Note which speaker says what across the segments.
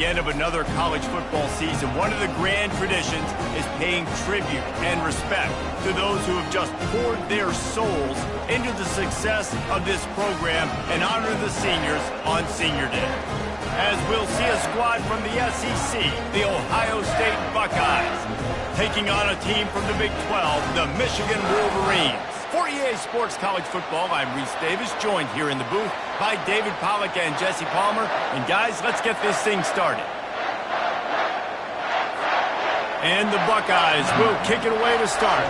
Speaker 1: End of another college football season. One of the grand traditions is paying tribute and respect to those who have just poured their souls into the success of this program and honor the seniors on Senior Day. As we'll see a squad from the SEC, the Ohio State Buckeyes, taking on a team from the Big 12, the Michigan Wolverines. For EA Sports College Football, I'm Reese Davis, joined here in the booth by David Pollack and Jesse Palmer. And guys, let's get this thing started. And the Buckeyes will kick it away to start.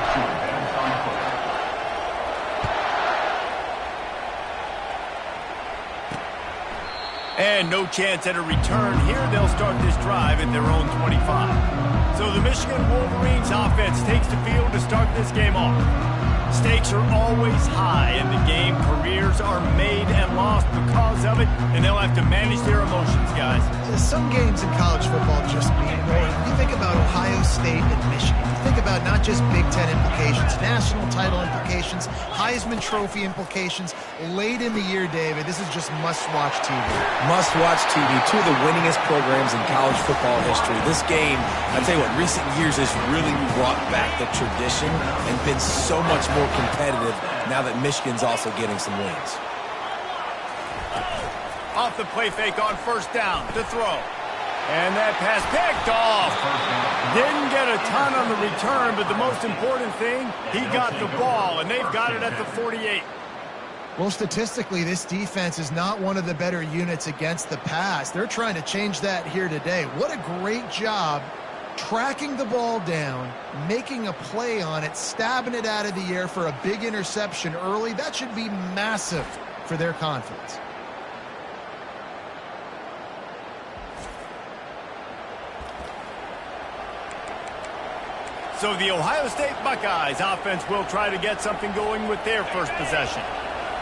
Speaker 1: And no chance at a return here. They'll start this drive at their own 25. So the Michigan Wolverines offense takes the field to start this game off. Stakes are always high in the game. Careers are made and lost because of it, and they'll have to manage their emotions, guys.
Speaker 2: Some games in college football just mean more. You think about Ohio State and Michigan. You think about not just Big Ten implications, national title implications, Heisman Trophy implications. Late in the year, David, this is just must-watch TV.
Speaker 3: Must-watch TV. Two of the winningest programs in college football history. This game, I tell you what, recent years has really brought back the tradition and been so much more competitive now that Michigan's also getting some wins.
Speaker 1: Off the play fake on first down to throw. And that pass picked off. Didn't get a ton on the return, but the most important thing, he got the ball, and they've got it at the 48.
Speaker 2: Well, statistically, this defense is not one of the better units against the pass. They're trying to change that here today. What a great job tracking the ball down, making a play on it, stabbing it out of the air for a big interception early. That should be massive for their confidence.
Speaker 1: So the Ohio State Buckeyes offense will try to get something going with their first possession.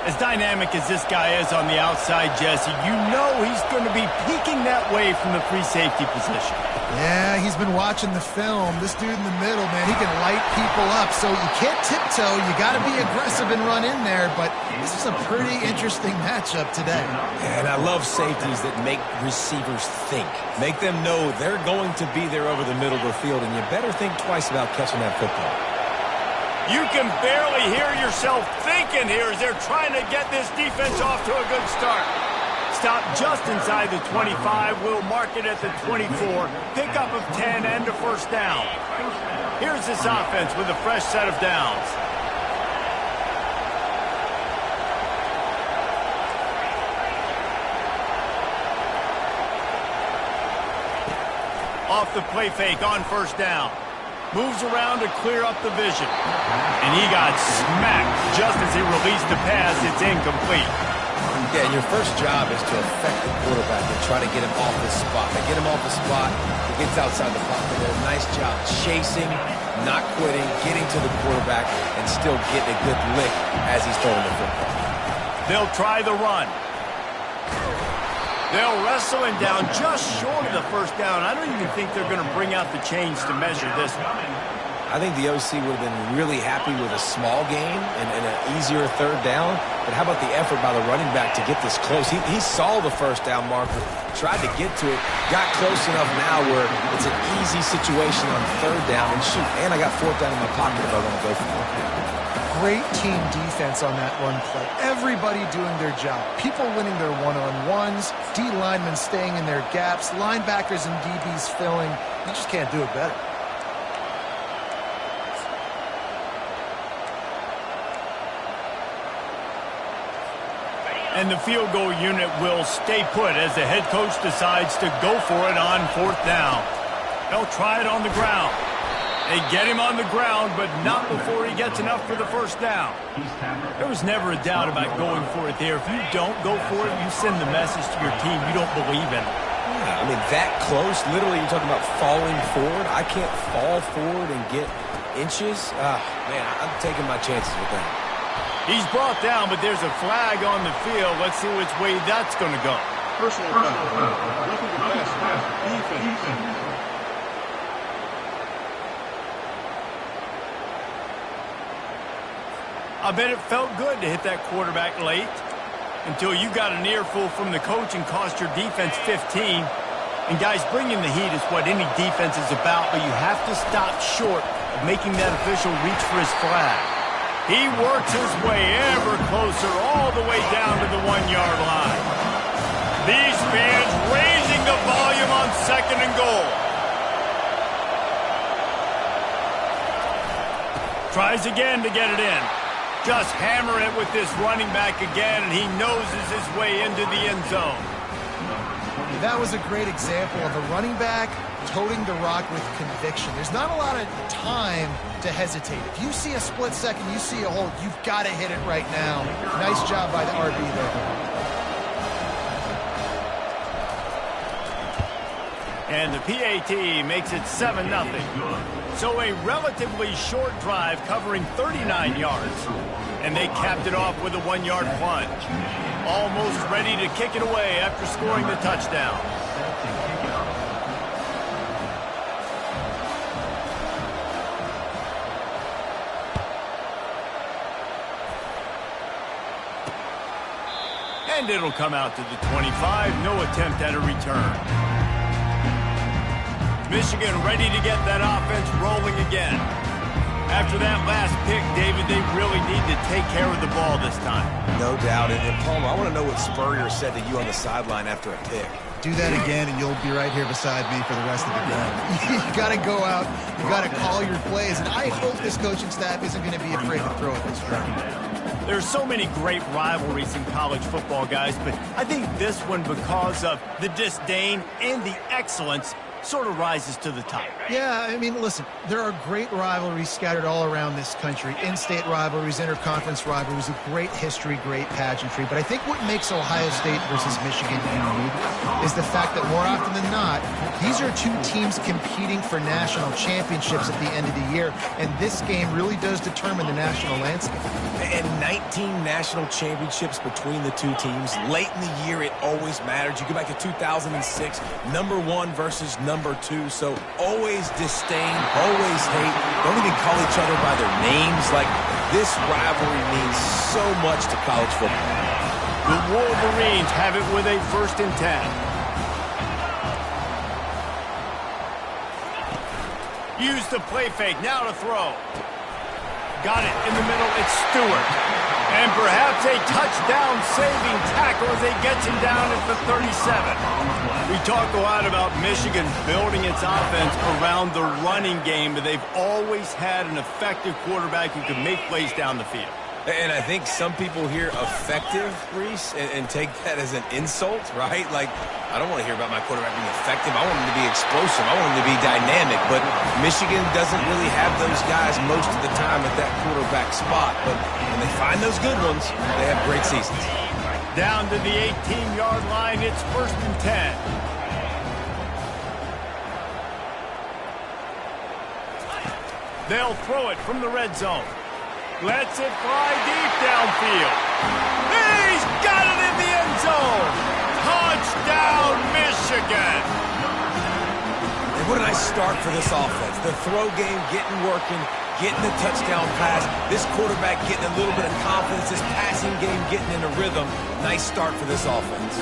Speaker 1: As dynamic as this guy is on the outside, Jesse, you know he's going to be peeking that way from the free safety position.
Speaker 2: Yeah, he's been watching the film. This dude in the middle, man, he can light people up. So you can't tiptoe. You got to be aggressive and run in there. But this is a pretty interesting matchup today.
Speaker 3: And I love safeties that make receivers think. Make them know they're going to be there over the middle of the field, and you better think twice about catching that football.
Speaker 1: You can barely hear yourself thinking here as they're trying to get this defense off to a good start. Stop just inside the 25. We'll mark it at the 24. Pickup of 10 and a first down. Here's this offense with a fresh set of downs. Off the play fake on first down. Moves around to clear up the vision. And he got smacked just as he released the pass. It's incomplete.
Speaker 3: Yeah, and your first job is to affect the quarterback and try to get him off the spot. They get him off the spot, he gets outside the pocket. They did a nice job chasing, not quitting, getting to the quarterback, and still getting a good lick as he's throwing the football.
Speaker 1: They'll try the run. They'll wrestle him down just short of the first down. I don't even think they're going to bring out the chains to measure this one.
Speaker 3: I think the OC would have been really happy with a small gain and an easier third down. But how about the effort by the running back to get this close? He saw the first down marker, tried to get to it, got close enough now where it's an easy situation on third down. And shoot, and I got fourth down in my pocket if I want to go for it.
Speaker 2: Great team defense on that run play. Everybody doing their job. People winning their one-on-ones, D linemen staying in their gaps, linebackers and DBs filling. You just can't do it better.
Speaker 1: And the field goal unit will stay put as the head coach decides to go for it on fourth down. They'll try it on the ground. They get him on the ground, but not before he gets enough for the first down. There was never a doubt about going for it there. If you don't go for it, you send the message to your team you don't believe in it.
Speaker 3: Yeah, I mean, that close, literally you're talking about falling forward. I can't fall forward and get inches. Man, I'm taking my chances with that.
Speaker 1: He's brought down, but there's a flag on the field. Let's see which way that's going to go.
Speaker 4: Personal foul. Nothing to pass. Defense.
Speaker 1: I bet it felt good to hit that quarterback late until you got an earful from the coach and cost your defense 15. And guys, bringing the heat is what any defense is about, but you have to stop short of making that official reach for his flag. He works his way ever closer all the way down to the 1-yard line. These fans raising the volume on 2nd and goal. Tries again to get it in. Just hammer it with this running back again, and he noses his way into the end zone.
Speaker 2: That was a great example of a running back toting the rock with conviction. There's not a lot of time to hesitate. If you see a split second, you see a hole, you've got to hit it right now. Nice job by the RB there.
Speaker 1: And the PAT makes it 7-0. So a relatively short drive covering 39 yards. And they capped it off with a 1-yard plunge. Almost ready to kick it away after scoring the touchdown. And it'll come out to the 25. No attempt at a return. Michigan ready to get that offense rolling again. After that last pick, David, they really need to take care of the ball this time.
Speaker 3: No doubt. And Palmer, I want to know what Spurrier said to you on the sideline after a pick.
Speaker 2: Do that again, and you'll be right here beside me for the rest of the game. You got to go out. You got to call your plays. And I hope this coaching staff isn't going to be afraid to throw it this round.
Speaker 1: There's so many great rivalries in college football, guys, but I think this one, because of the disdain and the excellence, sort of rises to the top.
Speaker 2: Yeah, I mean, listen, there are great rivalries scattered all around this country. In-state rivalries, interconference rivalries, with great history, great pageantry. But I think what makes Ohio State versus Michigan unique is the fact that more often than not, these are two teams competing for national championships at the end of the year. And this game really does determine the national landscape.
Speaker 3: And 19 national championships between the two teams. Late in the year, it always matters. You go back to 2006, #1 versus #2. So always disdain, always hate. Don't even call each other by their names. Like, this rivalry means so much to college football.
Speaker 1: The Wolverines have it with a 1st and 10. Use the play fake, now to throw. Got it in the middle, it's Stewart. And perhaps a touchdown-saving tackle as they get him down at the 37. We talk a lot about Michigan building its offense around the running game, but they've always had an effective quarterback who can make plays down the field.
Speaker 3: And I think some people hear effective, Reese, and take that as an insult, right? Like, I don't want to hear about my quarterback being effective. I want him to be explosive. I want him to be dynamic. But Michigan doesn't really have those guys most of the time at that quarterback spot. But when they find those good ones, they have great seasons.
Speaker 1: Down to the 18-yard line, it's 1st and 10. They'll throw it from the red zone. Lets it fly deep downfield. He's got it in the end zone. Touchdown, Michigan.
Speaker 3: And what a nice start for this offense. The throw game getting working, getting the touchdown pass. This quarterback getting a little bit of confidence. This passing game getting in a rhythm. Nice start for this offense.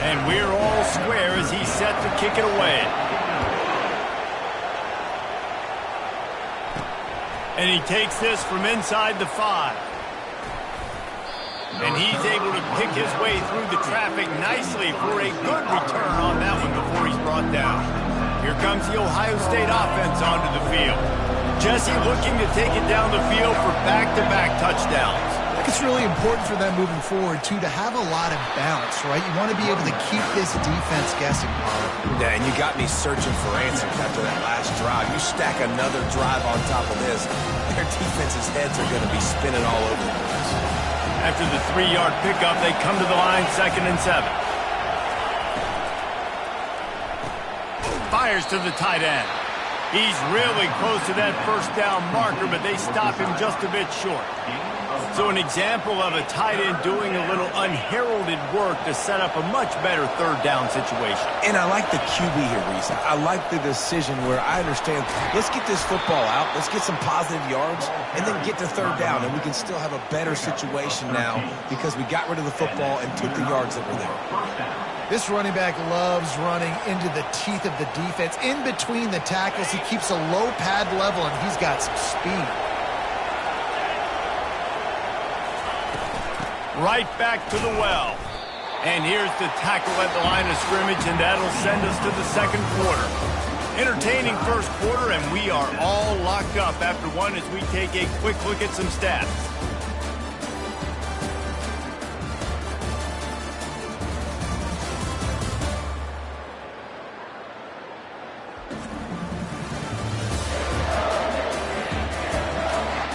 Speaker 1: And we're all square as he's set to kick it away. And he takes this from inside the 5. And he's able to pick his way through the traffic nicely for a good return on that one before he's brought down. Here comes the Ohio State offense onto the field. Jesse looking to take it down the field for back-to-back touchdowns.
Speaker 2: I think it's really important for them moving forward, too, to have a lot of balance, right? You want to be able to keep this defense guessing.
Speaker 3: Yeah, and you got me searching for answers after that last drive. You stack another drive on top of this, their defense's heads are going to be spinning all over the place.
Speaker 1: After the 3-yard pickup, they come to the line, 2nd and 7. Fires to the tight end. He's really close to that 1st down marker, but they stop him just a bit short. So an example of a tight end doing a little unheralded work to set up a much better third down situation.
Speaker 3: And I like the QB here, Reese. I like the decision where I understand, let's get this football out, let's get some positive yards, and then get to third down, and we can still have a better situation now because we got rid of the football and took the yards that were there.
Speaker 2: This running back loves running into the teeth of the defense. In between the tackles, he keeps a low pad level, and he's got some speed.
Speaker 1: Right back to the well. And here's the tackle at the line of scrimmage, and that'll send us to the second quarter. Entertaining first quarter, and we are all locked up after one as we take a quick look at some stats.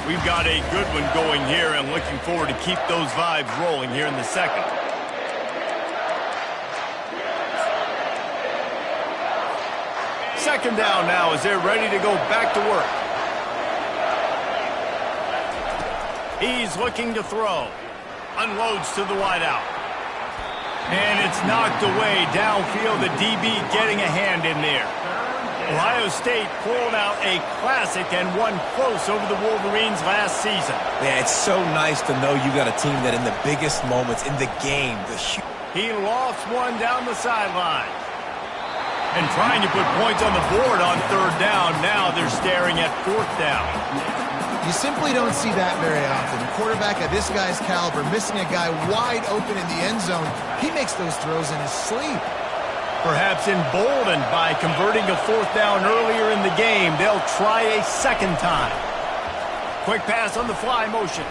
Speaker 1: We've got a good one going here and looking forward to keep those vibes rolling here in the second. Second down now as they're ready to go back to work. He's looking to throw. Unloads to the wideout. And it's knocked away downfield. The DB getting a hand in there. Ohio State pulled out a classic and won close over the Wolverines last season.
Speaker 3: Yeah, it's so nice to know you got a team that in the biggest moments in the game,
Speaker 1: he lost one down the sideline. And trying to put points on the board on third down. Now they're staring at fourth down.
Speaker 2: You simply don't see that very often. A quarterback of this guy's caliber missing a guy wide open in the end zone. He makes those throws in his sleep.
Speaker 1: Perhaps emboldened by converting a fourth down earlier in the game, they'll try a second time. Quick pass on the fly motion.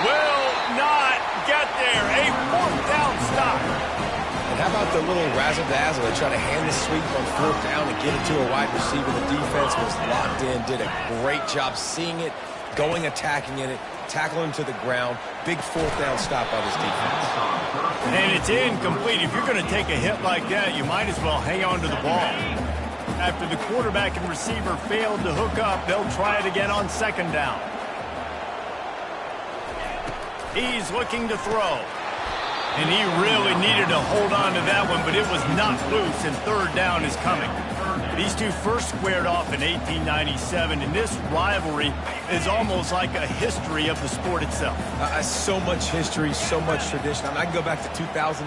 Speaker 1: Will not get there. A fourth down stop.
Speaker 3: And how about the little razzle-dazzle? They try to hand the sweep on fourth down and get it to a wide receiver. The defense was locked in, did a great job seeing it, going, attacking in it, tackle him to the ground. Big fourth down stop by this defense.
Speaker 1: And it's incomplete. If you're going to take a hit like that, you might as well hang on to the ball. After the quarterback and receiver failed to hook up, they'll try it again on second down. He's looking to throw. And he really needed to hold on to that one, but it was knocked loose, and third down is coming. These two first squared off in 1897, and this rivalry is almost like a history of the sport itself.
Speaker 3: So much history, so much tradition. I mean, I can go back to 2006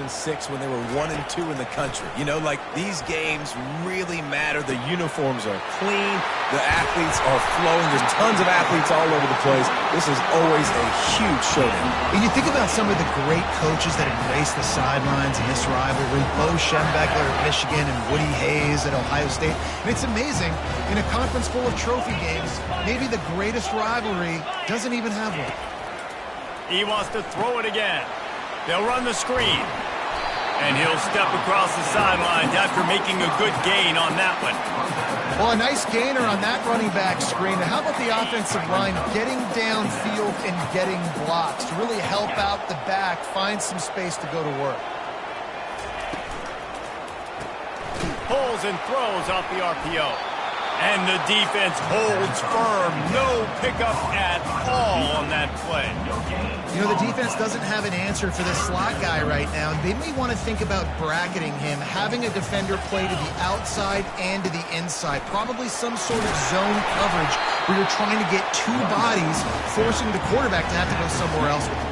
Speaker 3: when they were 1 and 2 in the country. You know, like, these games really matter. The uniforms are clean. The athletes are flowing. There's tons of athletes all over the place. This is always a huge showdown.
Speaker 2: And you think about some of the great coaches that embrace the sidelines in this rivalry. Bo Schembechler at Michigan and Woody Hayes at Ohio State. And it's amazing, in a conference full of trophy games, maybe the greatest rivalry doesn't even have one.
Speaker 1: He wants to throw it again. They'll run the screen. And he'll step across the sidelines after making a good gain on that one.
Speaker 2: Well, a nice gainer on that running back screen. And how about the offensive line getting downfield and getting blocks to really help out the back, find some space to go to work?
Speaker 1: Pulls and throws off the RPO. And the defense holds firm. No pickup at all on that play.
Speaker 2: You know, the defense doesn't have an answer for this slot guy right now. They may want to think about bracketing him, having a defender play to the outside and to the inside. Probably some sort of zone coverage where you're trying to get two bodies, forcing the quarterback to have to go somewhere else with the ball.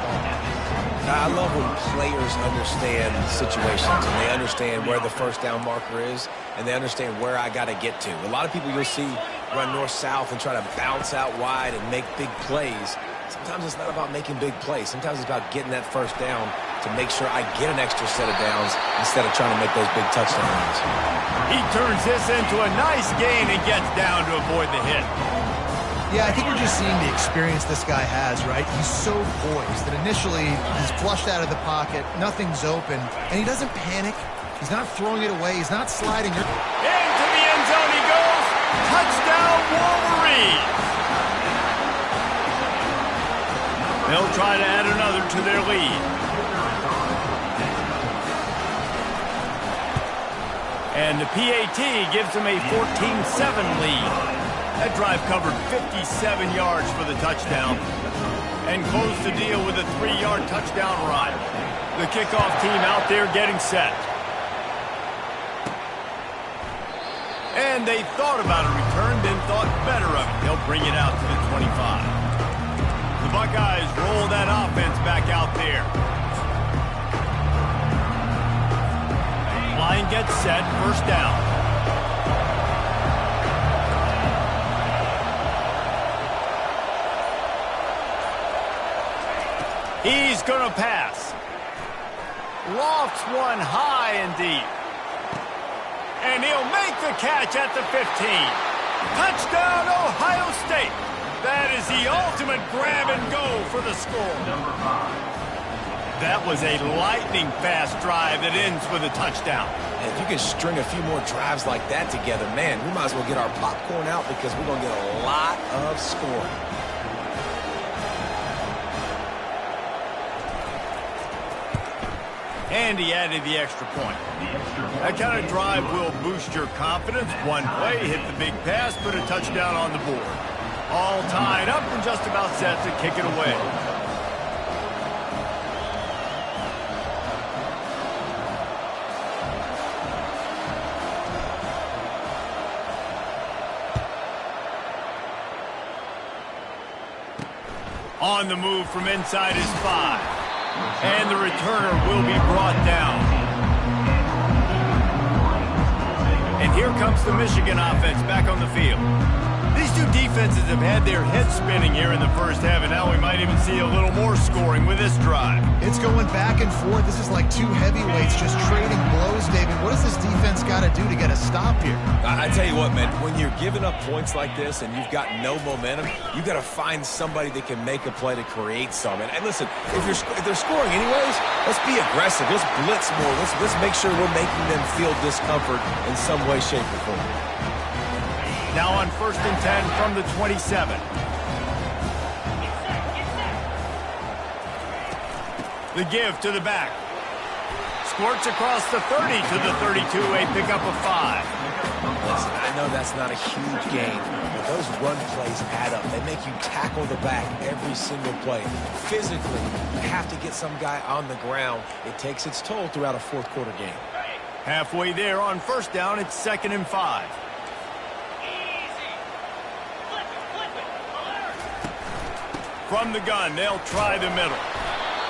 Speaker 3: I love when players understand situations and they understand where the first down marker is and they understand where I got to get to. A lot of people you'll see run north-south and try to bounce out wide and make big plays. Sometimes it's not about making big plays. Sometimes it's about getting that first down to make sure I get an extra set of downs instead of trying to make those big touchdown runs.
Speaker 1: He turns this into a nice gain and gets down to avoid the hit.
Speaker 2: Yeah, I think we're just seeing the experience this guy has, right? He's so poised that initially he's flushed out of the pocket, nothing's open, and he doesn't panic. He's not throwing it away. He's not sliding.
Speaker 1: Into the end zone he goes. Touchdown, Wolverines. They'll try to add another to their lead. And the PAT gives them a 14-7 lead. That drive covered 57 yards for the touchdown. and close the deal with a 3-yard touchdown run. The kickoff team out there getting set. And they thought about a return, then thought better of it. They'll bring it out to the 25. The Buckeyes roll that offense back out there. Line gets set, first down. He's going to pass. Lofts one high and deep. And he'll make the catch at the 15. Touchdown, Ohio State. That is the ultimate grab and go for the score. That was a lightning-fast drive that ends with a touchdown.
Speaker 3: And if you can string a few more drives like that together, man, we might as well get our popcorn out because we're going to get a lot of scoring.
Speaker 1: And he added the extra point. That kind of drive will boost your confidence. One play, hit the big pass, put a touchdown on the board. All tied up and just about set to kick it away. On the move from inside his 5. And the returner will be brought down. And here comes the Michigan offense back on the field. These two defenses have had their heads spinning here in the first half, and now we might even see a little more scoring with this drive.
Speaker 2: It's going back and forth. This is like two heavyweights just trading blows, David. What does this defense got to do to get a stop here?
Speaker 3: I tell you what, man, when you're giving up points like this and you've got no momentum, you've got to find somebody that can make a play to create some. And listen, if they're scoring anyways, let's be aggressive. Let's blitz more. Let's make sure we're making them feel discomfort in some way, shape, or form.
Speaker 1: Now on 1st and 10 from the 27. The give to the back. Squirts across the 30 to the 32, a pickup of 5.
Speaker 3: Listen, I know that's not a huge gain, but those run plays add up. They make you tackle the back every single play. Physically, you have to get some guy on the ground. It takes its toll throughout a fourth quarter game.
Speaker 1: Halfway there on first down, it's 2nd and 5. From the gun, they'll try the middle.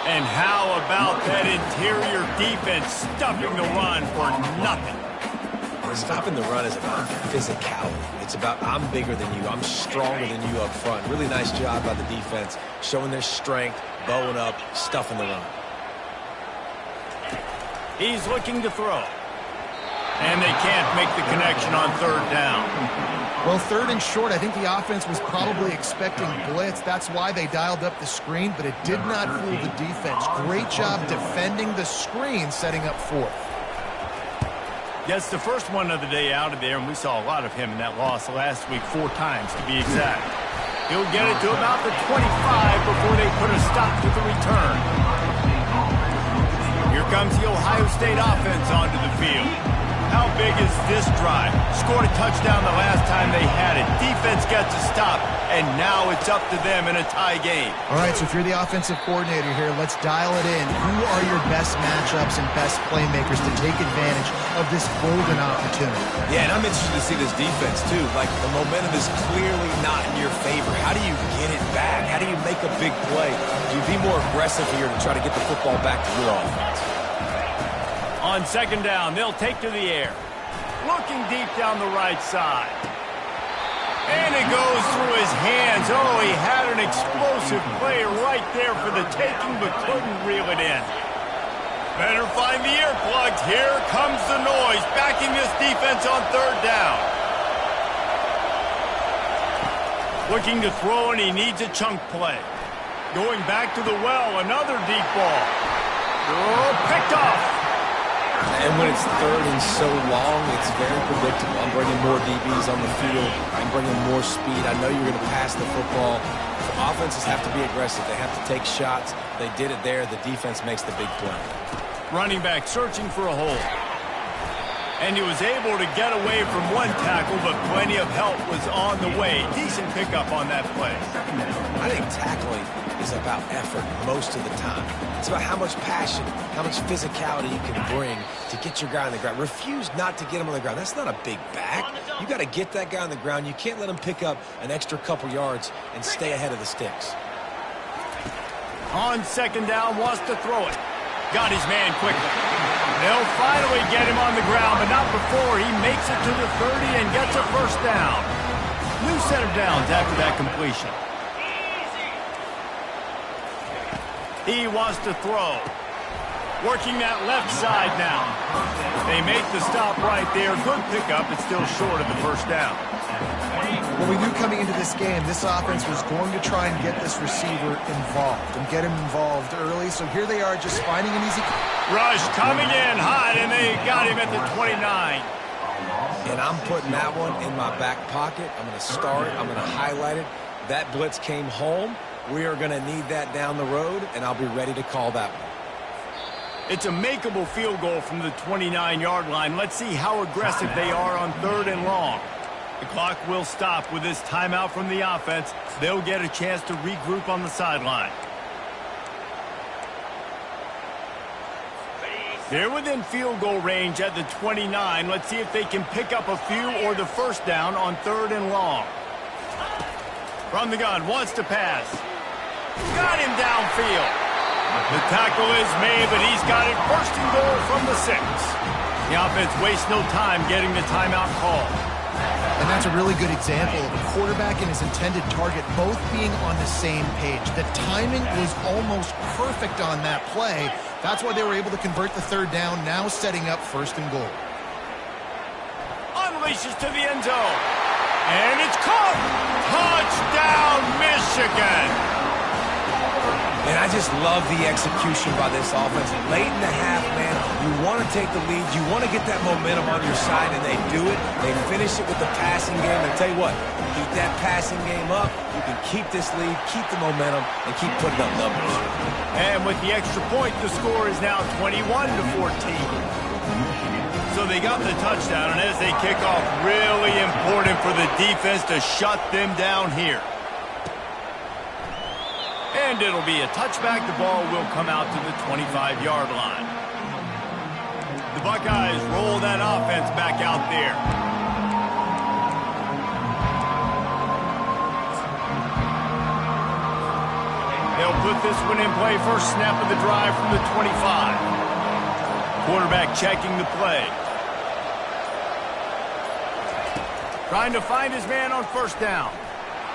Speaker 1: And how about that interior defense stuffing the run for nothing?
Speaker 3: Stopping the run is about physicality. It's about I'm bigger than you. I'm stronger than you up front. Really nice job by the defense, showing their strength, bowing up, stuffing the run.
Speaker 1: He's looking to throw. And they can't make the connection on 3rd down.
Speaker 2: Well, 3rd and short, I think the offense was probably expecting blitz. That's why they dialed up the screen, but it did not fool the defense. Great job defending the screen, setting up 4th.
Speaker 1: Gets the first one of the day out of there, and we saw a lot of him in that loss last week, 4 times to be exact. He'll get it to about the 25 before they put a stop to the return. Here comes the Ohio State offense onto the field. How big is this drive? Scored a touchdown the last time they had it. Defense gets a stop, and now it's up to them in a tie game.
Speaker 2: All right, so if you're the offensive coordinator here, let's dial it in. Who are your best matchups and best playmakers to take advantage of this golden opportunity?
Speaker 3: Yeah, and I'm interested to see this defense, too. Like, the momentum is clearly not in your favor. How do you get it back? How do you make a big play? Do you be more aggressive here to try to get the football back to your offense?
Speaker 1: On 2nd down, they'll take to the air. Looking deep down the right side. And it goes through his hands. Oh, he had an explosive play right there for the taking, but couldn't reel it in. Better find the earplugs. Here comes the noise, backing this defense on 3rd down. Looking to throw, and he needs a chunk play. Going back to the well, another deep ball. Oh, picked off.
Speaker 3: And when it's 3rd and so long, it's very predictable. I'm bringing more DBs on the field. I'm bringing more speed. I know you're going to pass the football. So offenses have to be aggressive. They have to take shots. They did it there. The defense makes the big play.
Speaker 1: Running back searching for a hole. And he was able to get away from one tackle, but plenty of help was on the way. Decent pickup on that play.
Speaker 3: I think tackling is about effort most of the time. It's about how much passion, how much physicality you can bring to get your guy on the ground. Refuse not to get him on the ground. That's not a big back. You got to get that guy on the ground. You can't let him pick up an extra couple yards and stay ahead of the sticks.
Speaker 1: On second down, wants to throw it. Got his man quickly. They'll finally get him on the ground, but not before he makes it to the 30 and gets a first down. New set of downs after that completion. He wants to throw. Working that left side now. They make the stop right there. Good pickup. It's still short of the first down.
Speaker 2: Well, we knew coming into this game, this offense was going to try and get this receiver involved and get him involved early. So here they are just finding an easy...
Speaker 1: Rush coming in hot, and they got him at the 29.
Speaker 3: And I'm putting that one in my back pocket. I'm going to start it. I'm going to highlight it. That blitz came home. We are going to need that down the road, and I'll be ready to call that one.
Speaker 1: It's a makeable field goal from the 29-yard line. Let's see how aggressive they are on third and long. The clock will stop with this timeout from the offense. They'll get a chance to regroup on the sideline. They're within field goal range at the 29. Let's see if they can pick up a few or the first down on third and long. From the gun, wants to pass. Got him downfield. The tackle is made, but he's got it first and goal from the 6. The offense wastes no time getting the timeout call.
Speaker 2: And that's a really good example of a quarterback and his intended target both being on the same page. The timing was almost perfect on that play. That's why they were able to convert the third down, now setting up first and goal.
Speaker 1: Unleashes to the end zone. And it's caught. Touchdown, Michigan.
Speaker 3: And I just love the execution by this offense. Late in the half, man, you want to take the lead. You want to get that momentum on your side, and they do it. They finish it with the passing game. And tell you what, keep that passing game up. You can keep this lead, keep the momentum, and keep putting up numbers.
Speaker 1: And with the extra point, the score is now 21-14. So they got the touchdown, and as they kick off, really important for the defense to shut them down here. And it'll be a touchback. The ball will come out to the 25-yard line. The Buckeyes roll that offense back out there. They'll put this one in play. First snap of the drive from the 25. Quarterback checking the play. Trying to find his man on first down.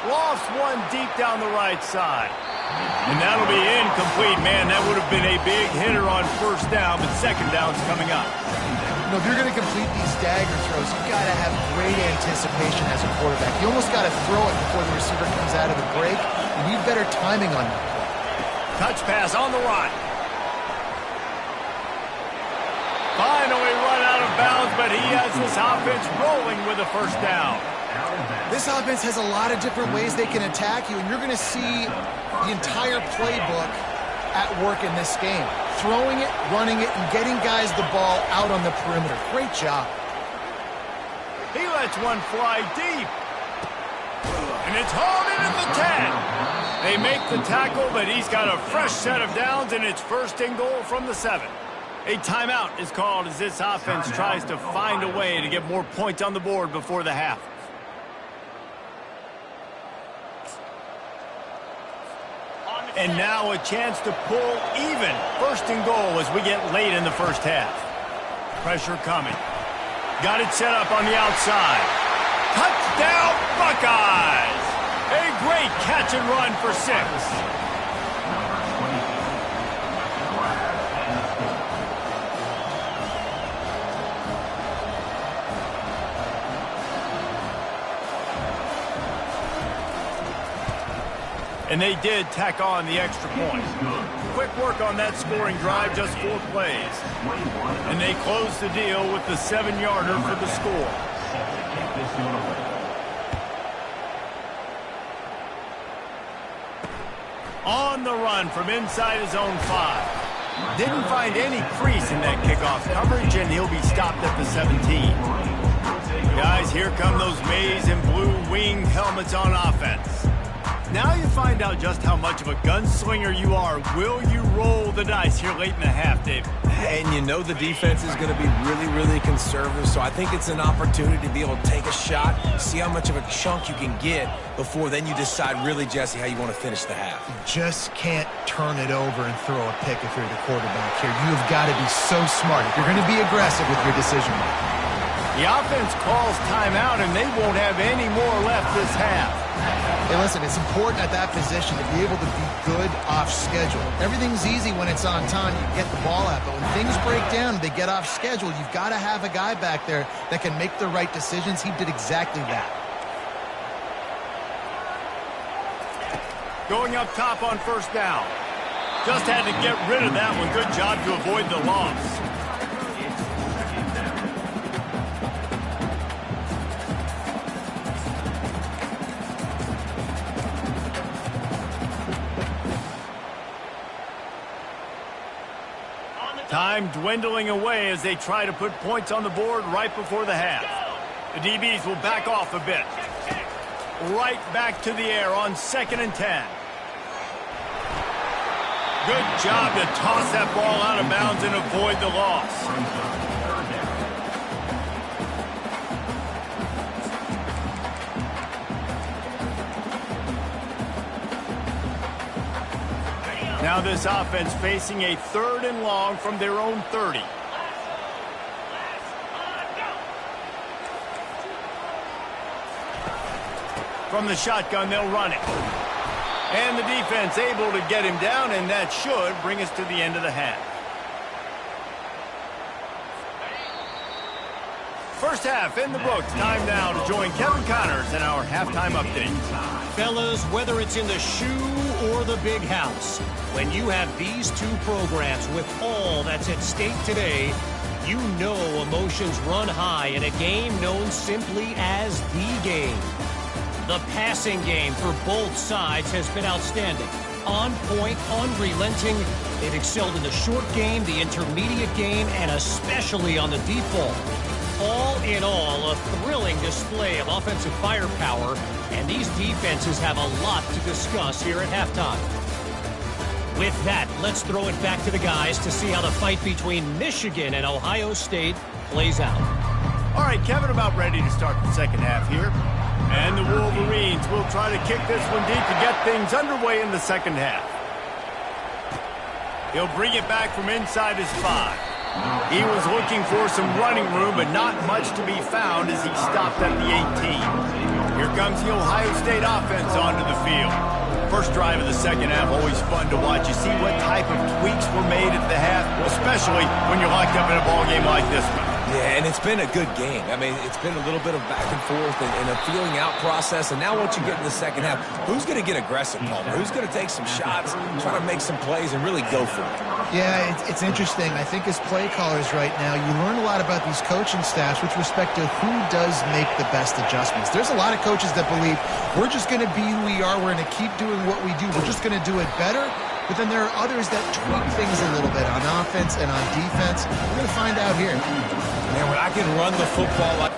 Speaker 1: Lofts one deep down the right side. And that'll be incomplete, man. That would have been a big hitter on first down, but second down's coming up.
Speaker 2: You know, if you're going to complete these dagger throws, you've got to have great anticipation as a quarterback. You almost got to throw it before the receiver comes out of the break. You need better timing on that play.
Speaker 1: Touch pass on the run. Finally run out of bounds, but he has this offense rolling with a first down.
Speaker 2: This offense has a lot of different ways they can attack you, and you're going to see the entire playbook at work in this game. Throwing it, running it, and getting guys the ball out on the perimeter. Great job.
Speaker 1: He lets one fly deep. And it's hauled in at the 10. They make the tackle, but he's got a fresh set of downs, and it's first and goal from the 7. A timeout is called as this offense tries to find a way to get more points on the board before the half. And now a chance to pull even. First and goal as we get late in the first half. Pressure coming. Got it set up on the outside. Touchdown, Buckeyes! A great catch and run for 6. And they did tack on the extra point. Quick work on that scoring drive, just 4 plays. And they close the deal with the 7-yarder for the score. On the run from inside his own 5. Didn't find any crease in that kickoff coverage, and he'll be stopped at the 17. Guys, here come those maize and blue wing helmets on offense. Now you find out just how much of a gunslinger you are. Will you roll the dice here late in the half, Dave?
Speaker 3: And you know the defense is going to be really, really conservative, so I think it's an opportunity to be able to take a shot, see how much of a chunk you can get before then you decide really, Jesse, how you want to finish the half.
Speaker 2: You just can't turn it over and throw a pick if you're the quarterback here. You've got to be so smart if you're going to be aggressive with your decision making.
Speaker 1: The offense calls timeout, and they won't have any more left this half.
Speaker 2: Hey, listen, it's important at that position to be able to be good off schedule. Everything's easy when it's on time. You get the ball out. But when things break down and they get off schedule, you've got to have a guy back there that can make the right decisions. He did exactly that.
Speaker 1: Going up top on first down. Just had to get rid of that one. Good job to avoid the loss. Time dwindling away as they try to put points on the board right before the half. The DBs will back off a bit. Right back to the air on 2nd and 10. Good job to toss that ball out of bounds and avoid the loss. Now this offense facing a 3rd and long from their own 30. From the shotgun, they'll run it. And the defense able to get him down, and that should bring us to the end of the half. First half in the books. Time now to join Kevin Connors in our halftime update.
Speaker 5: Fellas, whether it's in the shoe or the big house, when you have these two programs with all that's at stake today, you know emotions run high in a game known simply as the game. The passing game for both sides has been outstanding. On point, unrelenting. They've excelled in the short game, the intermediate game, and especially on the deep ball. All in all, a thrilling display of offensive firepower, and these defenses have a lot to discuss here at halftime. With that, let's throw it back to the guys to see how the fight between Michigan and Ohio State plays out.
Speaker 1: All right, Kevin, about ready to start the second half here. And the Wolverines will try to kick this one deep to get things underway in the second half. He'll bring it back from inside his 5. He was looking for some running room, but not much to be found as he stopped at the 18. Here comes the Ohio State offense onto the field. First drive of the second half, always fun to watch. You see what type of tweaks were made at the half, especially when you're locked up in a ball game like this one.
Speaker 3: Yeah, and it's been a good game. I mean, it's been a little bit of back and forth and a feeling out process. And now once you get in the second half, who's going to get aggressive, Palmer? Who's going to take some shots, try to make some plays, and really go for it?
Speaker 2: Yeah, it's interesting. I think as play callers right now, you learn a lot about these coaching staffs with respect to who does make the best adjustments. There's a lot of coaches that believe we're just going to be who we are. We're going to keep doing what we do. We're just going to do it better. But then there are others that tweak things a little bit on offense and on defense. We're going to find out here.
Speaker 3: Man, when I can run the football like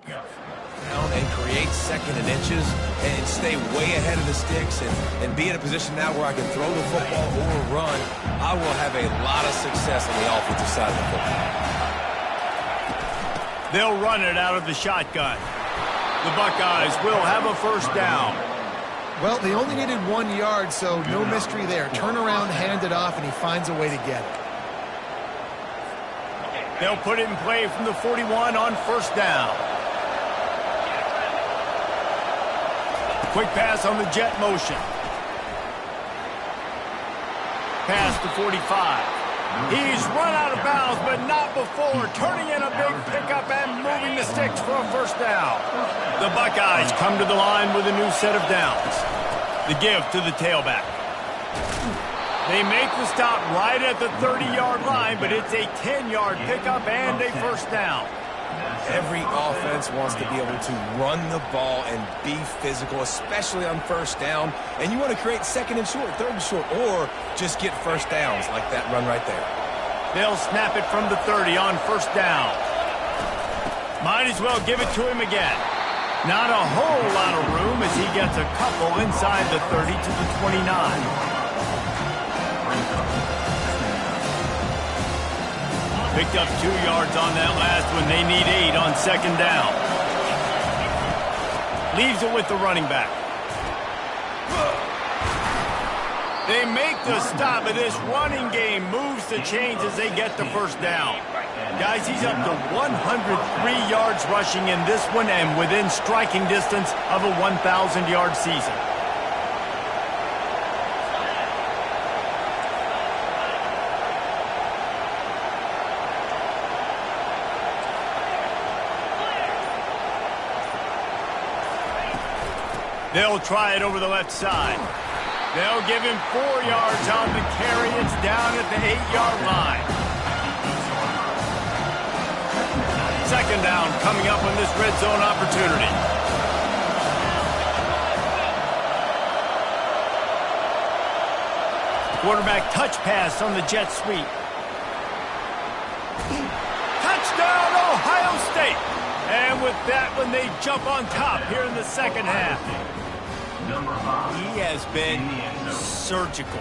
Speaker 3: Down and create second and inches and stay way ahead of the sticks and be in a position now where I can throw the football or run, I will have a lot of success on the offensive side of the football.
Speaker 1: They'll run it out of the shotgun. The Buckeyes will have a first down.
Speaker 2: Well, they only needed 1 yard, so no mystery there. Turn around, hand it off, and he finds a way to get it.
Speaker 1: They'll put it in play from the 41 on first down. Quick pass on the jet motion. Pass to 45. He's run out of bounds, but not before turning in a big pickup and moving the sticks for a first down. The Buckeyes come to the line with a new set of downs. The give to the tailback. They make the stop right at the 30-yard line, but it's a 10-yard pickup and a first down.
Speaker 3: Every offense wants to be able to run the ball and be physical, especially on first down. And you want to create second and short, third and short, or just get first downs like that run right there.
Speaker 1: They'll snap it from the 30 on first down. Might as well give it to him again. Not a whole lot of room as he gets a couple inside the 30 to the 29. Picked up 2 yards on that last one. They need 8 on second down. Leaves it with the running back. They make the stop, and this running game moves the chains as they get the first down. Guys, he's up to 103 yards rushing in this one and within striking distance of a 1,000-yard season. They'll try it over the left side. They'll give him 4 yards on the carry. It's down at the 8-yard line. Second down coming up on this red zone opportunity. Quarterback touch pass on the jet sweep. Touchdown, Ohio State. And with that one, they jump on top here in the second half. He has been surgical.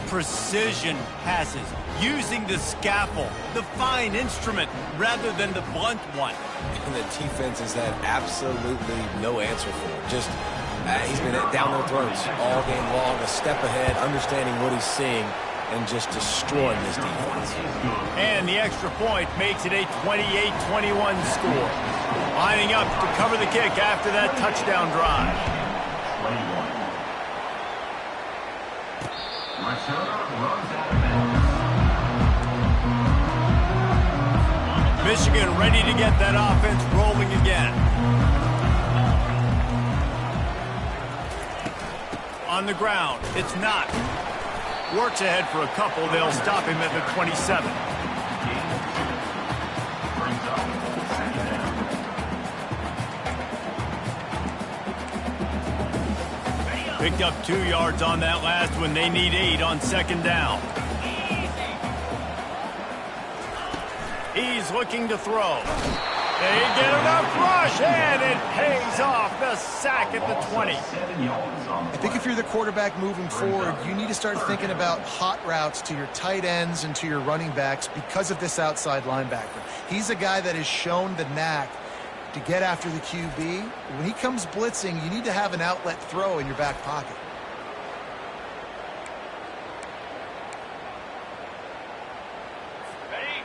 Speaker 1: Precision passes, using the scaffold, the fine instrument, rather than the blunt one.
Speaker 3: And the defense has had absolutely no answer for it. Just, he's been down their throats all game long, a step ahead, understanding what he's seeing, and just destroying this defense.
Speaker 1: And the extra point makes it a 28-21 score. Lining up to cover the kick after that touchdown drive. Michigan ready to get that offense rolling again. On the ground, it's not. Works ahead for a couple. They'll stop him at the 27. Picked up 2 yards on that last one. They need 8 on second down. He's looking to throw. They get enough rush, and it pays off. The sack at the 20.
Speaker 2: I think if you're the quarterback moving forward, you need to start thinking about hot routes to your tight ends and to your running backs because of this outside linebacker. He's a guy that has shown the knack to get after the QB. When he comes blitzing, you need to have an outlet throw in your back pocket.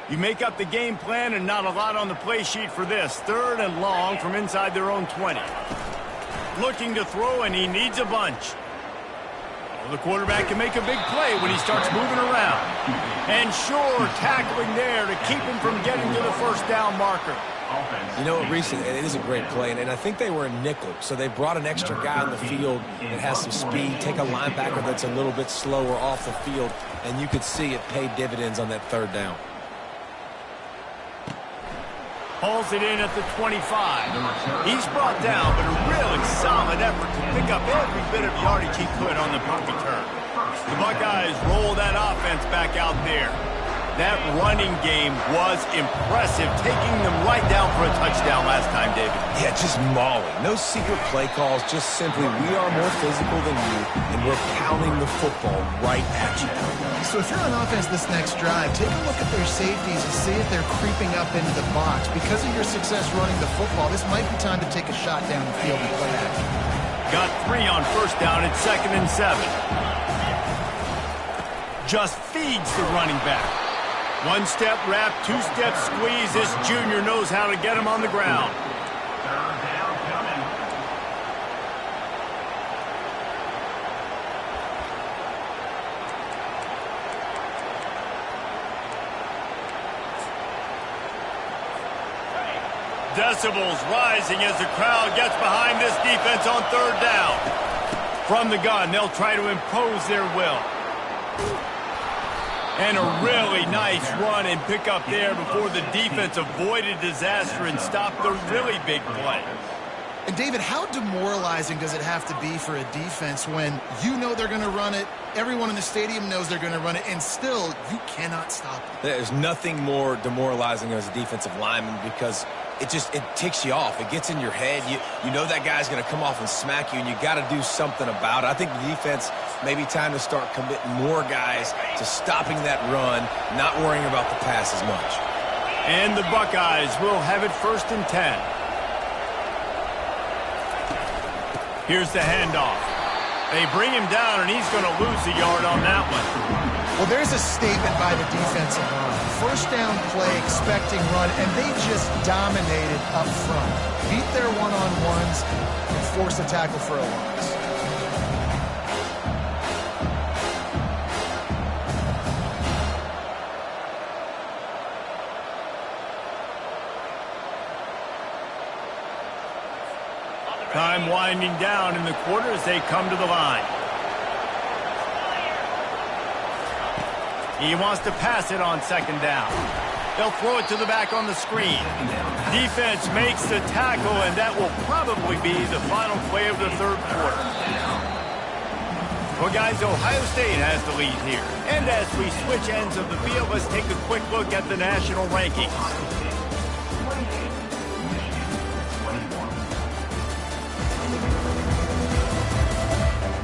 Speaker 1: You make up the game plan and not a lot on the play sheet for this. Third and long from inside their own 20. Looking to throw, and he needs a bunch. Well, the quarterback can make a big play when he starts moving around. And sure, tackling there to keep him from getting to the first down marker.
Speaker 3: You know, recently, it is a great play, and I think they were in nickel, so they brought an extra guy on the field that has some speed, take a linebacker that's a little bit slower off the field, and you could see it pay dividends on that third down.
Speaker 1: Hauls it in at the 25. He's brought down, but a really solid effort to pick up every bit of yardage he could on the punt return. The Buckeyes roll that offense back out there. That running game was impressive, taking them right down for a touchdown last time, David.
Speaker 3: Yeah, just mauling. No secret play calls, just simply we are more physical than you, and we're pounding the football right at you.
Speaker 2: So if you're on offense this next drive, take a look at their safeties and see if they're creeping up into the box. Because of your success running the football, this might be time to take a shot down the field and play action.
Speaker 1: Got 3 on first down. It's 2nd and 7. Just feeds the running back. 1-step wrap, 2-step squeeze. This junior knows how to get him on the ground. Decibels rising as the crowd gets behind this defense on 3rd down. From the gun, they'll try to impose their will. And a really nice run and pick up there before the defense avoided disaster and stopped the really big play.
Speaker 2: And David, how demoralizing does it have to be for a defense when you know they're going to run it, everyone in the stadium knows they're going to run it, and still you cannot stop it?
Speaker 3: There's nothing more demoralizing as a defensive lineman because it ticks you off. It gets in your head. You know that guy's going to come off and smack you, and you got to do something about it. I think the defense maybe time to start committing more guys to stopping that run, not worrying about the pass as much.
Speaker 1: And the Buckeyes will have it 1st and 10. Here's the handoff. They bring him down, and he's going to lose a yard on that one.
Speaker 2: Well, there's a statement by the defensive line. 1st down play, expecting run, and they just dominated up front. Beat their one-on-ones and force a tackle for a loss.
Speaker 1: Time winding down in the quarter as they come to the line. He wants to pass it on 2nd down. They'll throw it to the back on the screen. Defense makes the tackle, and that will probably be the final play of the 3rd quarter. Well, guys, Ohio State has the lead here. And as we switch ends of the field, let's take a quick look at the national rankings.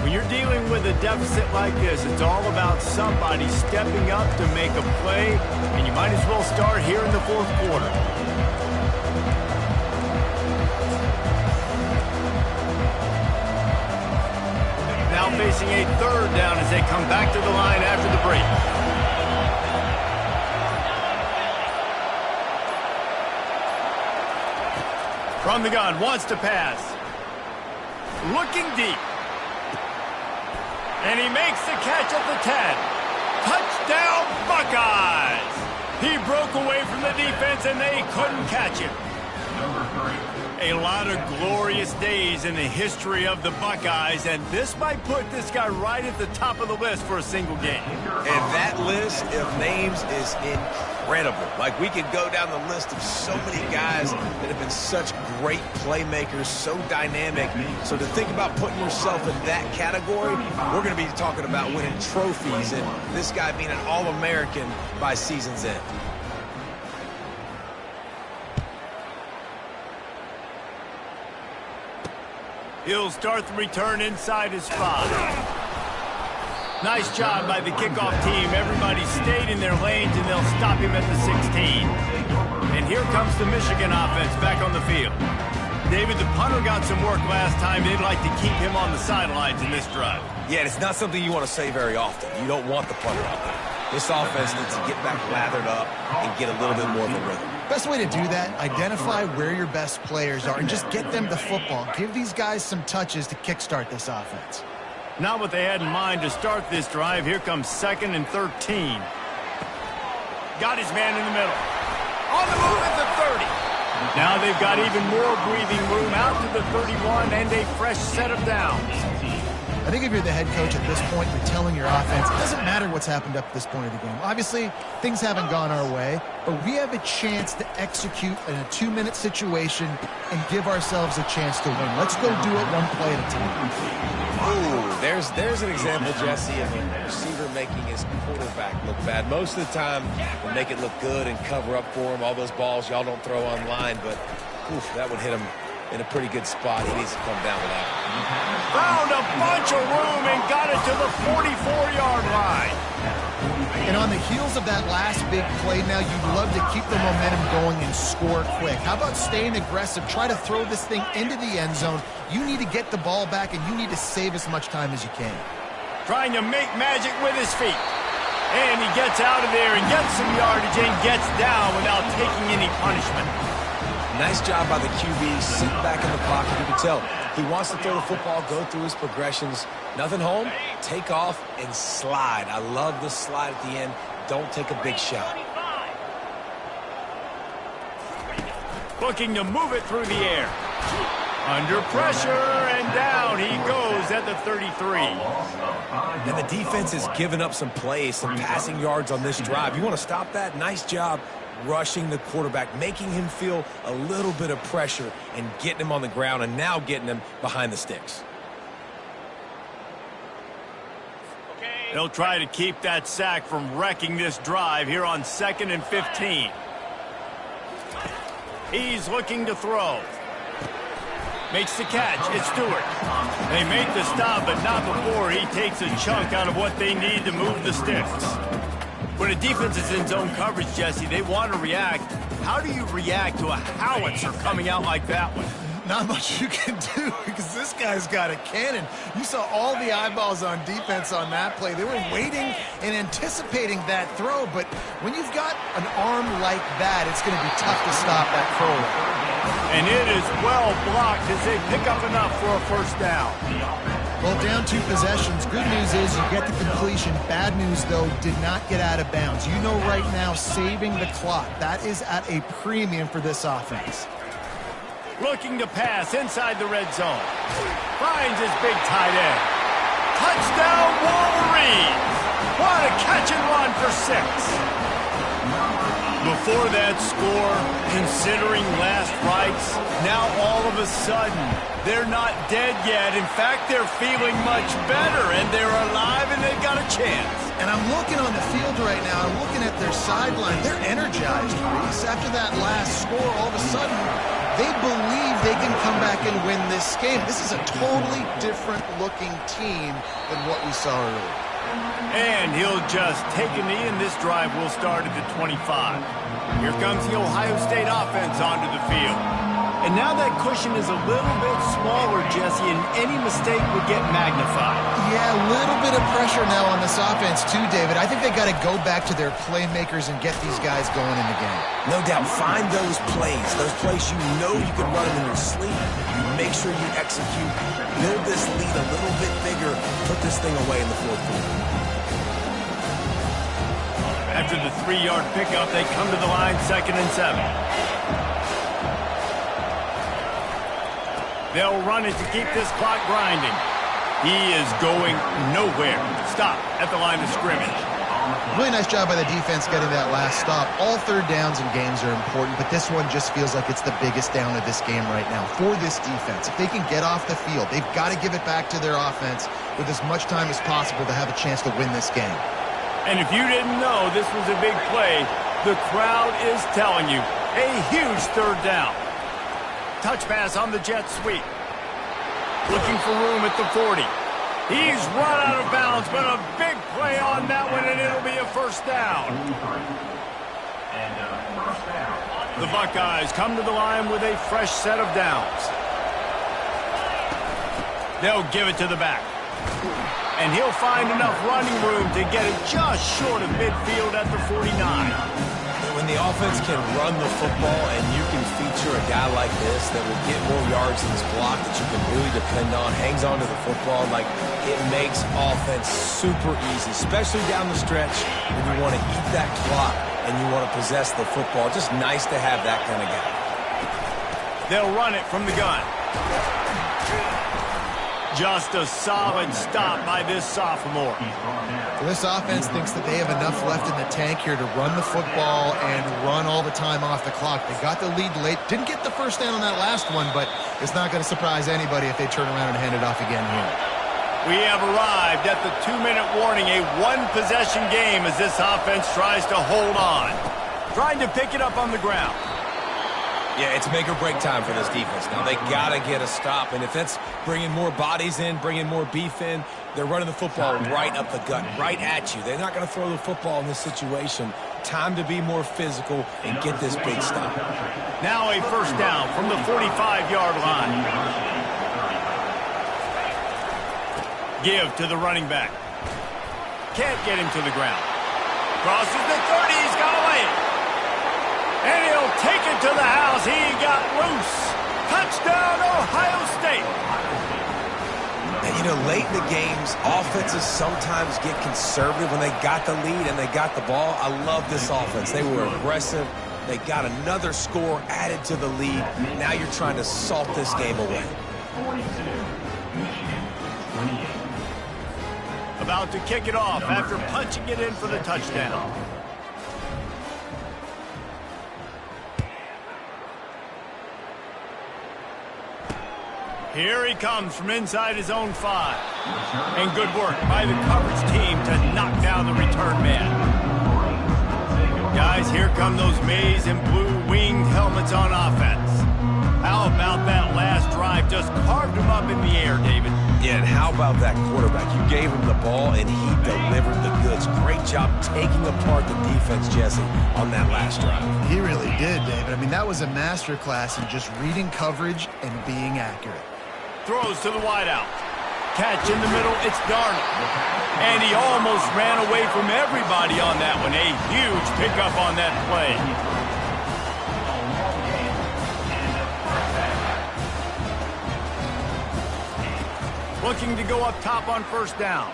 Speaker 1: When you're dealing with a deficit like this, it's all about somebody stepping up to make a play, and you might as well start here in the 4th quarter. Now facing a 3rd down as they come back to the line after the break. From the gun, wants to pass. Looking deep. And he makes the catch at the 10. Touchdown, Buckeyes! He broke away from the defense, and they couldn't catch him. A lot of glorious days in the history of the Buckeyes, and this might put this guy right at the top of the list for a single game.
Speaker 3: And that list of names is incredible. Like, we could go down the list of so many guys that have been such great playmakers, so dynamic. So to think about putting yourself in that category, we're going to be talking about winning trophies and this guy being an All-American by season's end.
Speaker 1: He'll start the return inside his 5. Nice job by the kickoff team. Everybody stayed in their lanes, and they'll stop him at the 16. And here comes the Michigan offense back on the field. David, the punter got some work last time. They'd like to keep him on the sidelines in this drive.
Speaker 3: Yeah, it's not something you want to say very often. You don't want the punter out there. This offense needs to get back lathered up and get a little bit more of a rhythm.
Speaker 2: Best way to do that, identify where your best players are and just get them the football. Give these guys some touches to kickstart this offense.
Speaker 1: Not what they had in mind to start this drive. Here comes 2nd and 13. Got his man in the middle. On the move at the 30. Now they've got even more breathing room out to the 31 and a fresh set of downs.
Speaker 2: I think if you're the head coach at this point, you're telling your offense, it doesn't matter what's happened up to this point of the game. Obviously, things haven't gone our way, but we have a chance to execute in a 2-minute situation and give ourselves a chance to win. Let's go do it one play at a time.
Speaker 3: Ooh, there's an example, Jesse, of a receiver making his quarterback look bad. Most of the time, they make it look good and cover up for him. All those balls y'all don't throw online, but oof, that would hit him in a pretty good spot. He needs to come down with that.
Speaker 1: Found a bunch of room and got it to the 44-yard line.
Speaker 2: And on the heels of that last big play now, you'd love to keep the momentum going and score quick. How about staying aggressive? Try to throw this thing into the end zone. You need to get the ball back, and you need to save as much time as you can.
Speaker 1: Trying to make magic with his feet. And he gets out of there and gets some yardage and gets down without taking any punishment.
Speaker 3: Nice job by the QB, sitting back in the pocket. You can tell he wants to throw the football, go through his progressions. Nothing home, take off, and slide. I love the slide at the end. Don't take a big shot.
Speaker 1: Looking to move it through the air. Under pressure, and down he goes at the 33.
Speaker 3: And the defense has given up some plays, some passing yards on this drive. You want to stop that? Nice job rushing the quarterback, making him feel a little bit of pressure and getting him on the ground, and now getting him behind the sticks.
Speaker 1: They'll try to keep that sack from wrecking this drive here on 2nd and 15. He's looking to throw. Makes the catch. It's Stewart. They make the stop, but not before he takes a chunk out of what they need to move the sticks. When a defense is in zone coverage, Jesse, they want to react. How do you react to a howitzer coming out like that one?
Speaker 2: Not much you can do because this guy's got a cannon. You saw all the eyeballs on defense on that play. They were waiting and anticipating that throw, but when you've got an arm like that, it's going to be tough to stop that throw.
Speaker 1: And it is well blocked as they pick up enough for a first down.
Speaker 2: Well, down 2 possessions. Good news is you get the completion. Bad news, though, did not get out of bounds. You know right now, saving the clock. That is at a premium for this offense.
Speaker 1: Looking to pass inside the red zone. Finds his big tight end. Touchdown, Wolverines! What a catch and run for 6. Before that score, considering last rites, now all of a sudden, they're not dead yet. In fact, they're feeling much better, and they're alive, and they've got a chance.
Speaker 2: And I'm looking on the field right now. I'm looking at their sideline. They're energized, Reese. After that last score, all of a sudden, they believe they can come back and win this game. This is a totally different-looking team than what we saw earlier.
Speaker 1: And he'll just take a knee, and this drive will start at the 25. Here comes the Ohio State offense onto the field. And now that cushion is a little bit smaller, Jesse, and any mistake would get magnified.
Speaker 2: Yeah, a little bit of pressure now on this offense too, David. I think they got to go back to their playmakers and get these guys going in the game.
Speaker 3: No doubt, find those plays you know you can run them in your sleep. You make sure you execute, build this lead a little bit bigger, put this thing away in the 4th quarter.
Speaker 1: After the 3-yard pickup, they come to the line 2nd and 7. They'll run it to keep this clock grinding. He is going nowhere. Stop at the line of scrimmage.
Speaker 2: Really nice job by the defense getting that last stop. All 3rd downs in games are important, but this one just feels like it's the biggest down of this game right now for this defense. If they can get off the field, they've got to give it back to their offense with as much time as possible to have a chance to win this game.
Speaker 1: And if you didn't know this was a big play, the crowd is telling you a huge 3rd down. Touch pass on the jet sweep. Looking for room at the 40. He's run out of bounds, but a big play on that one, and it'll be a first down. The Buckeyes come to the line with a fresh set of downs. They'll give it to the back. And he'll find enough running room to get it just short of midfield at the 49.
Speaker 3: When the offense can run the football and you can feature a guy like this that will get more yards in this block that you can really depend on, hangs on to the football, like it makes offense super easy, especially down the stretch when you want to eat that clock and you want to possess the football. Just nice to have that kind of guy.
Speaker 1: They'll run it from the gun. Just a solid stop by this sophomore.
Speaker 2: This offense thinks that they have enough left in the tank here to run the football and run all the time off the clock. They got the lead late. Didn't get the first down on that last one, but it's not going to surprise anybody if they turn around and hand it off again here.
Speaker 1: We have arrived at the 2-minute warning, a one-possession game as this offense tries to hold on. Trying to pick it up on the ground.
Speaker 3: Yeah, it's make or break time for this defense. Now, they got to get a stop, and if that's bringing more bodies in, bringing more beef in, they're running the football right up the gut, right at you. They're not going to throw the football in this situation. Time to be more physical and get this big stop.
Speaker 1: Now a first down from the 45-yard line. Give to the running back. Can't get him to the ground. Crosses the 30, he's got away. And he'll take it to the house. He got loose. Touchdown, Ohio State.
Speaker 3: And, you know, late in the games, offenses sometimes get conservative when they got the lead and they got the ball. I love this offense. They were aggressive. They got another score added to the lead. Now you're trying to salt this game away.
Speaker 1: About to kick it off after punching it in for the touchdown. Here he comes from inside his own 5. And good work by the coverage team to knock down the return man. Guys, here come those maize and blue winged helmets on offense. How about that last drive? Just carved him up in the air, David.
Speaker 3: Yeah, and how about that quarterback? You gave him the ball, and he delivered the goods. Great job taking apart the defense, Jesse, on that last drive.
Speaker 2: He really did, David. I mean, that was a masterclass in just reading coverage and being accurate.
Speaker 1: Throws to the wideout. Catch in the middle, it's Darnold. And he almost ran away from everybody on that one. A huge pickup on that play. Looking to go up top on first down.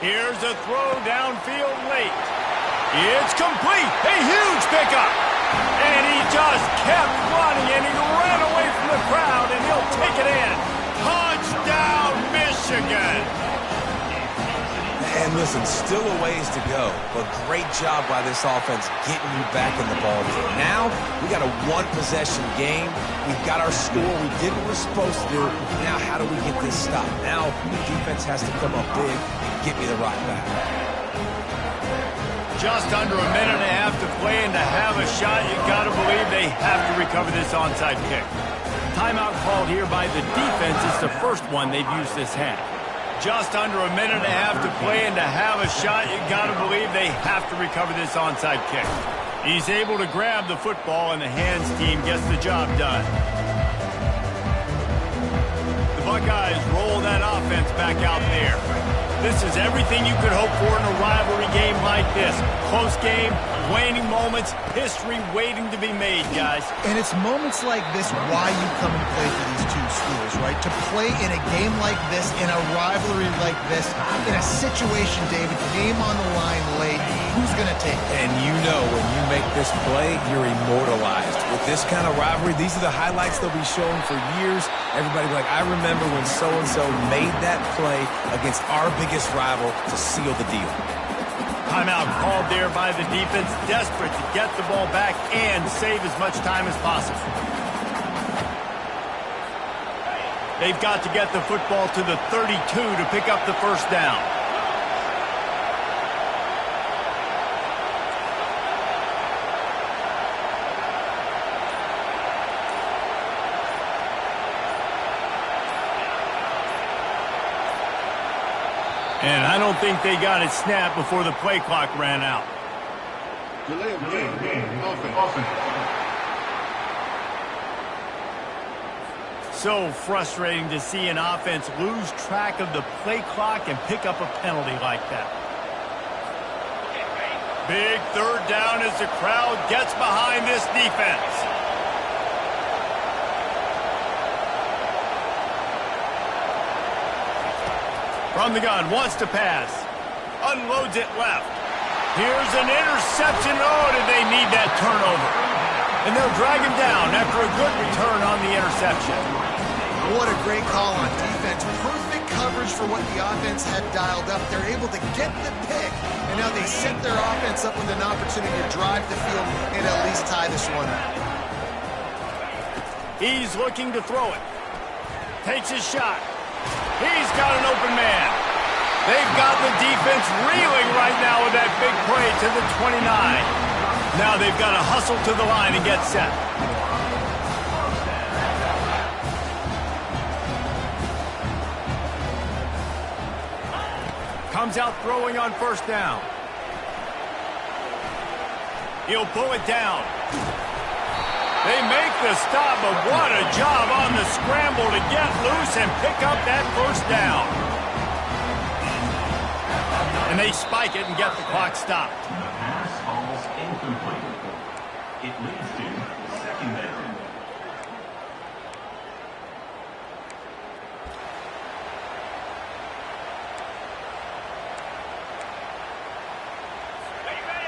Speaker 1: Here's a throw downfield late. It's complete. A huge pickup. And he just kept running, and he ran away from the crowd, and he'll take it in. Touchdown, Michigan.
Speaker 3: And listen, still a ways to go, but great job by this offense getting you back in the ball game. Now, we got a one-possession game. We've got our score. We did what we're supposed to do. Now, how do we get this stop? Now, the defense has to come up big and get me the rock back.
Speaker 1: Just under a minute and a half to play, and to have a shot, you got to believe they have to recover this onside kick. Timeout called here by the defense. It's the first one they've used this half. Just under a minute and a half to play, and to have a shot, you got to believe they have to recover this onside kick. He's able to grab the football, and the hands team gets the job done. The Buckeyes roll that offense back out there. This is everything you could hope for in a rivalry game like this. Close game, waning moments, history waiting to be made, guys.
Speaker 2: And it's moments like this why you come and play for these two schools, right? To play in a game like this, in a rivalry like this, in a situation, David, game on the line late, who's going to take it?
Speaker 3: And you know when you make this play, you're immortalized. With this kind of rivalry, these are the highlights they'll be showing for years. Everybody will be like, I remember when so-and-so made that play against our biggest rival to seal the deal.
Speaker 1: Timeout called there by the defense, desperate to get the ball back and save as much time as possible. They've got to get the football to the 32 to pick up the first down. And I don't think they got it snapped before the play clock ran out.
Speaker 4: Delay of game. Offense.
Speaker 1: So frustrating to see an offense lose track of the play clock and pick up a penalty like that. Big third down as the crowd gets behind this defense. From the gun, wants to pass. Unloads it left. Here's an interception. Oh, did they need that turnover? And they'll drag him down after a good return on the interception.
Speaker 2: What a great call on defense. Perfect coverage for what the offense had dialed up. They're able to get the pick, and now they set their offense up with an opportunity to drive the field and at least tie this one up.
Speaker 1: He's looking to throw it. Takes his shot. He's got an open man. They've got the defense reeling right now with that big play to the 29. Now they've got to hustle to the line and get set. Comes out throwing on first down. He'll pull it down. They make the stop, but what a job on the scramble to get loose and pick up that first down. And they spike it and get the clock stopped.
Speaker 6: The pass falls incomplete. It leads to second down.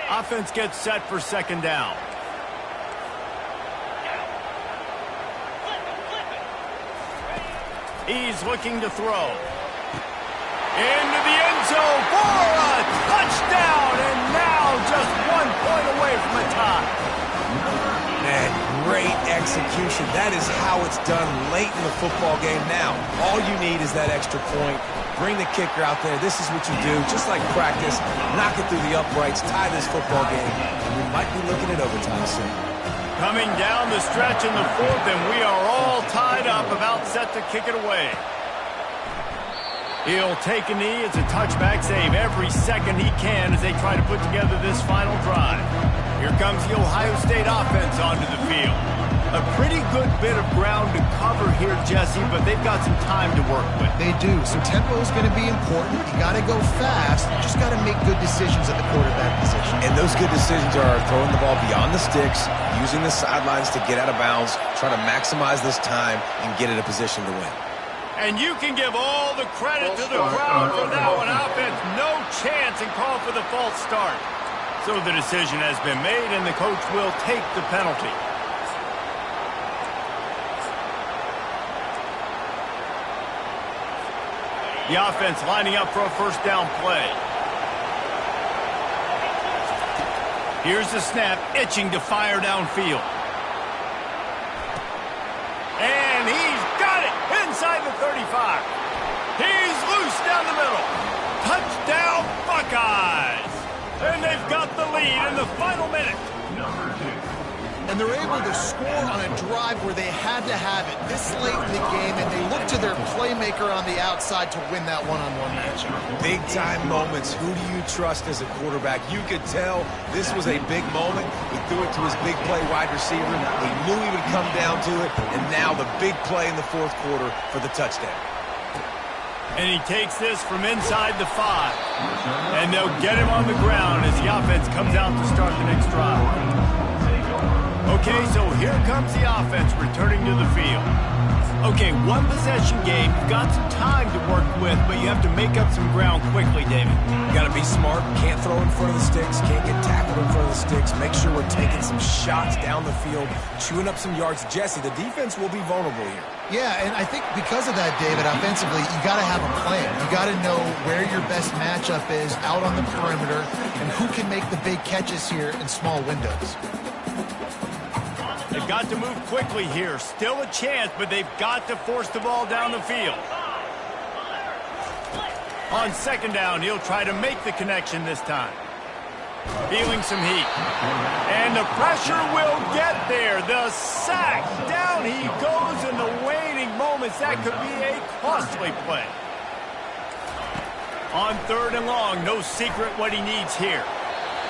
Speaker 1: Offense gets set for second down. He's looking to throw. Into the end zone for a touchdown, and now just 1 point away from a tie.
Speaker 3: Man, great execution. That is how it's done late in the football game. Now, all you need is that extra point. Bring the kicker out there. This is what you do. Just like practice, knock it through the uprights, tie this football game, and we might be looking at overtime soon.
Speaker 1: Coming down the stretch in the fourth, and we are all tied up, about set to kick it away. He'll take a knee. It's a touchback save every second he can as they try to put together this final drive. Here comes the Ohio State offense onto the field. A pretty good bit of ground to cover here, Jesse, but they've got some time to work with.
Speaker 2: They do. So tempo is going to be important. You got to go fast. You just got to make good decisions at the quarterback position.
Speaker 3: And those good decisions are throwing the ball beyond the sticks, using the sidelines to get out of bounds, trying to maximize this time and get in a position to win.
Speaker 1: And you can give all the credit to the crowd for that one. Offense, no chance, and call for the false start. So the decision has been made, and the coach will take the penalty. The offense lining up for a first down play. Here's the snap, itching to fire downfield. And he's got it inside the 35. He's loose down the middle. Touchdown, Buckeyes. And they've got the lead in the final minute.
Speaker 6: Number 2.
Speaker 2: And they're able to score on a drive where they had to have it this late in the game, and they look to their playmaker on the outside to win that one-on-one matchup.
Speaker 3: Big-time moments. Who do you trust as a quarterback? You could tell this was a big moment. He threw it to his big play wide receiver. He knew he would come down to it, and now the big play in the fourth quarter for the touchdown.
Speaker 1: And he takes this from inside the 5. And they'll get him on the ground as the offense comes out to start the next drive. Okay, so here comes the offense returning to the field. Okay, one possession game. You've got some time to work with, but you have to make up some ground quickly, David.
Speaker 3: You got to be smart. Can't throw in front of the sticks. Can't get tackled in front of the sticks. Make sure we're taking some shots down the field, chewing up some yards. Jesse, the defense will be vulnerable here.
Speaker 2: Yeah, and I think because of that, David, offensively, you got to have a plan. You got to know where your best matchup is out on the perimeter and who can make the big catches here in small windows.
Speaker 1: They've got to move quickly here. Still a chance, but they've got to force the ball down the field. On second down, he'll try to make the connection this time. Feeling some heat. And the pressure will get there. The sack. Down he goes in the waning moments. That could be a costly play. On third and long, no secret what he needs here.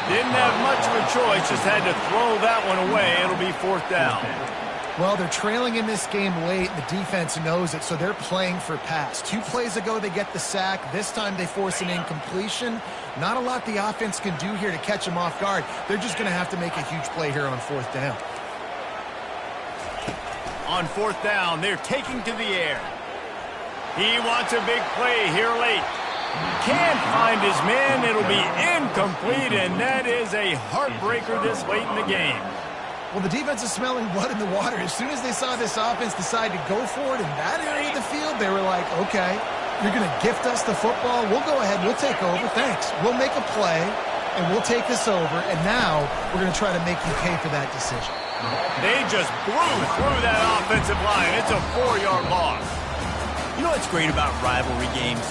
Speaker 1: Didn't have much of a choice, just had to throw that one away. It'll be fourth down.
Speaker 2: Well, they're trailing in this game late. The defense knows it, so they're playing for pass. 2 plays ago, they get the sack. This time, they force an incompletion. Not a lot the offense can do here to catch them off guard. They're just going to have to make a huge play here on fourth down.
Speaker 1: On fourth down, they're taking to the air. He wants a big play here late. Can't find his man. It'll be incomplete, and that is a heartbreaker this late in the game.
Speaker 2: Well, the defense is smelling blood in the water. As soon as they saw this offense decide to go for it in that area of the field, they were like, okay, you're going to gift us the football. We'll go ahead. We'll take over. Thanks. We'll make a play, and we'll take this over. And now we're going to try to make you pay for that decision.
Speaker 1: They just blew through that offensive line. It's a 4-yard loss.
Speaker 7: You know what's great about rivalry games?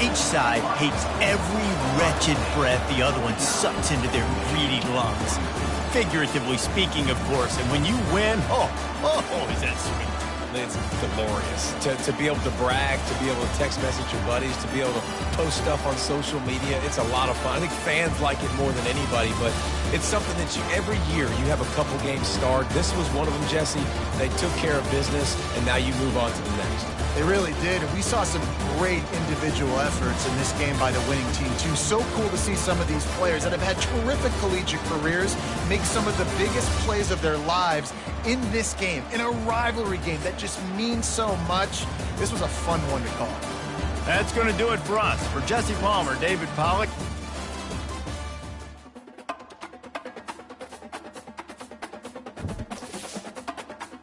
Speaker 7: Each side hates every wretched breath the other one sucks into their greedy lungs. Figuratively speaking, of course. And when you win, oh, is that sweet.
Speaker 3: It's glorious to be able to brag, to be able to text message your buddies, to be able to post stuff on social media. It's a lot of fun. I think fans like it more than anybody, but it's something that every year you have a couple games start. This was one of them, Jesse. They took care of business, and now you move on to the next.
Speaker 8: They really did, and we saw some great individual efforts in this game by the winning team, too. So cool to see some of these players that have had terrific collegiate careers make some of the biggest plays of their lives in this game, in a rivalry game that just means so much. This was a fun one to call.
Speaker 1: That's going to do it for us. For Jesse Palmer, David Pollack,